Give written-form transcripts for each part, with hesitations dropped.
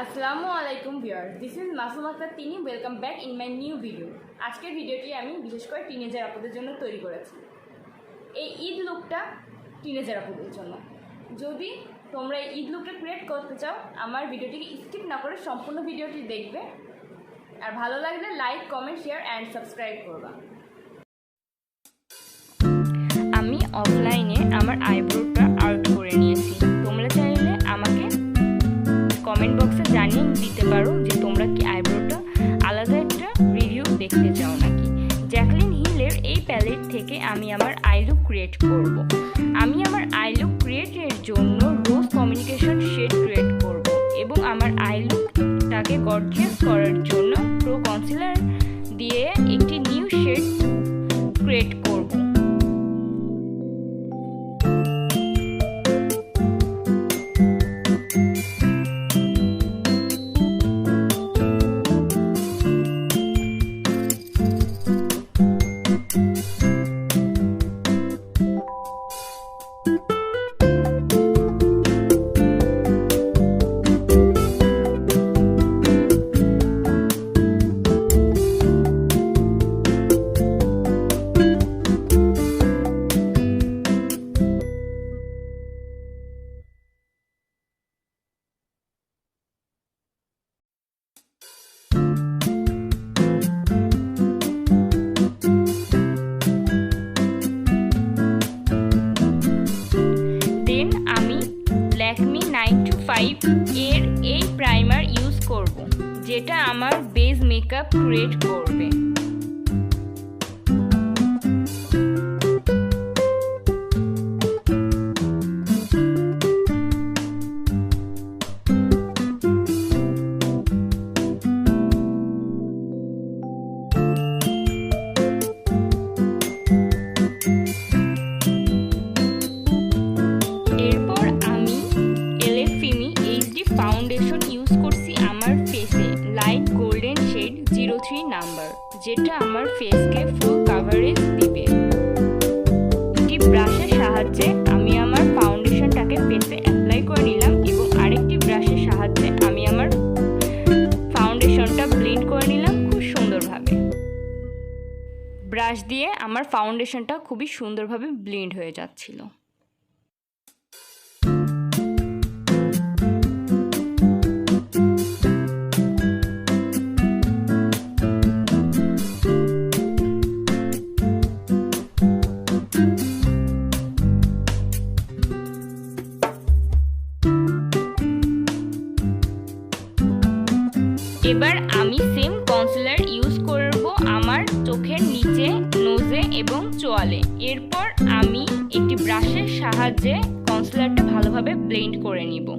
আসসালামু আলাইকুম viewer, this is Masuma Akhtar তিনি। Welcome back in my new video. আজকের ভিডিওটি আমি বিশেষ করে টিনেজার আপুদের জন্য তৈরি করেছি। এই ঈদ লুকটা টিনেজার আপুদের জন্য। যদি তোমরা এই ঈদ লুকটা ক্রিয়েট করতে চাও, আমার ভিডিওটিকে স্কিপ না করে সম্পূর্ণ ভিডিওটি দেখবে, আর ভালো লাগলে like, comment, share and subscribe করবা। আমি অফলাইনে আমার আইব্রোটা আর্ট করে নিয়েছি। তোমরা চাইলে আমাকে কমেন্ট বক্সে জানিয়ে দিতে পারো যে তোমরা কি আইব্রোটা আলাদা একটা রিভিউ দেখতে চাও নাকি। জ্যাকলিন হিলের এই প্যালেট থেকে আমি আমার আই লুক ক্রিয়েট করব। আমি আমার আই লুক ক্রিয়েটের জন্য রোজ কমিউনিকেশন শেড ক্রিয়েট করব এবং আমার আই লুকটাকে গর্জিয়াস করার জন্য প্রো কনসিলার দিয়ে একটি নিউ শেড ক্রিয়েট করব। ল্যাকমি 925 এর এই প্রাইমার ইউজ করব, যেটা আমার বেস মেকআপ ক্রিয়েট করবে। ফাউন্ডেশন ইউজ করছি আমার ফেসে, লাইট গোল্ডেন শেড 03 নাম্বার, যেটা আমার ফেসকে ফুল কাভারেজ দিবে। একটি ব্রাশের সাহায্যে আমি আমার ফাউন্ডেশনটাকে ফেসে অ্যাপ্লাই করে নিলাম এবং আরেকটি ব্রাশের সাহায্যে আমি আমার ফাউন্ডেশনটা ব্লেন্ড করে নিলাম খুব সুন্দরভাবে। ব্রাশ দিয়ে আমার ফাউন্ডেশনটা খুবই সুন্দরভাবে ব্লেন্ড হয়ে যাচ্ছিল। এবার আমি সেম কনসিলার ইউজ করব আমার চোখের নিচে, নোজে এবং চোয়ালে। এরপর আমি একটি ব্রাশের সাহায্যে কনসিলারটা ভালোভাবে ব্লেন্ড করে নিব।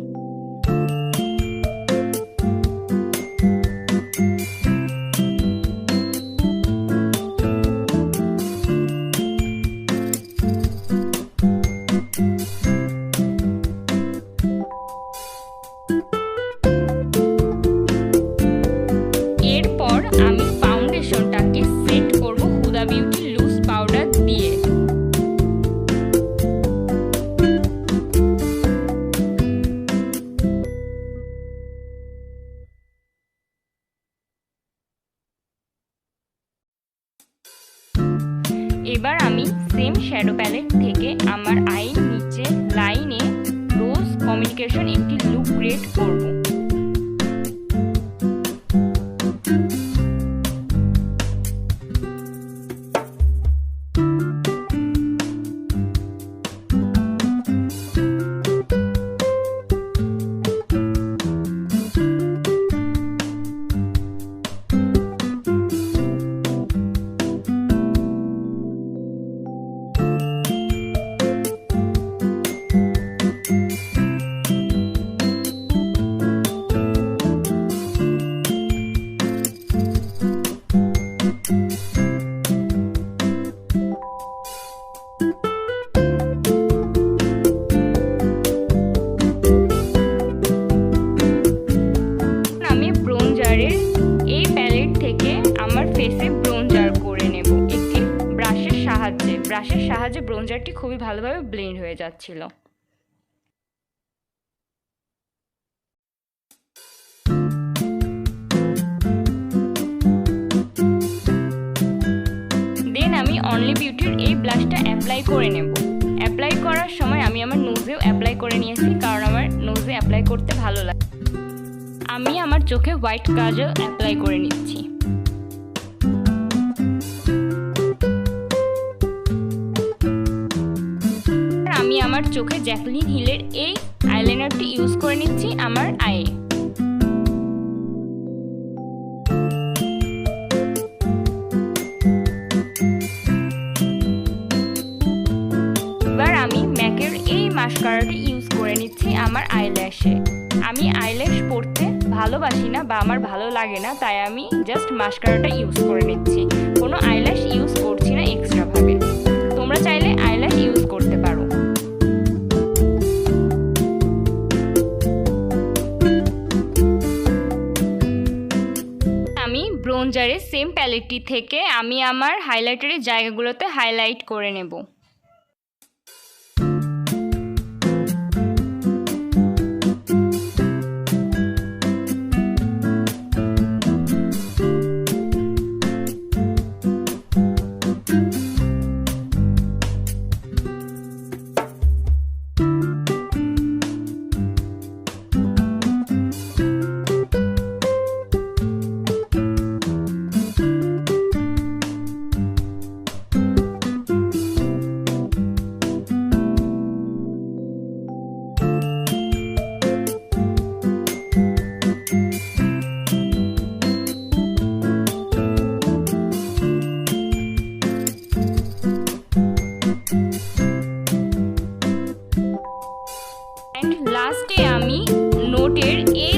আমি ফাউন্ডেশনটাকে সেট করব হুদা বিউটি লুজ পাউডার দিয়ে। এবার আমি সেম শ্যাডো প্যালেট থেকে আমার আইর নিচে লাইনে রোজ কমিউনিকেশন একটি লুক ক্রিয়েট করব। ব্রাশের সাহায্যে ব্রোঞ্জারটি খুবই ভালোভাবে ব্লেন্ড হয়ে যাচ্ছিল। অনলি বিউটির এই ব্লাশটা অ্যাপ্লাই করে নেব। অ্যাপ্লাই করার সময় আমি আমার নোজেও অ্যাপ্লাই করে নিয়েছি, কারণ আমার নোজে অ্যাপ্লাই করতে ভালো লাগে। আমি আমার চোখে হোয়াইট কাজল অ্যাপ্লাই করে নিচ্ছি। আমি আমার চোখে জ্যাকলিন হিলের এই আইলাইনারটি ইউজ করে নিচ্ছি আমার আইয়ে। এবার আমি ম্যাকের এই মাস্কারাটি ইউজ করে নিচ্ছি আমার আইল্যাশে। আমি আইল্যাশ পরতে ভালোবাসি না বা আমার ভালো লাগে না, তাই আমি জাস্ট মাস্কারাটা ইউজ করে নিচ্ছি, কোনো আইল্যাশ ইউজ করছি না এক্সট্রা ভাবে। তোমরা চাইলে আইল্যাশ ইউজ করতে পারো। আমি ব্রোঞ্জারের সেম প্যালেটটি থেকে আমি আমার হাইলাইটারের জায়গাগুলোতে হাইলাইট করে নেব। লাস্টে আমি নোটের এই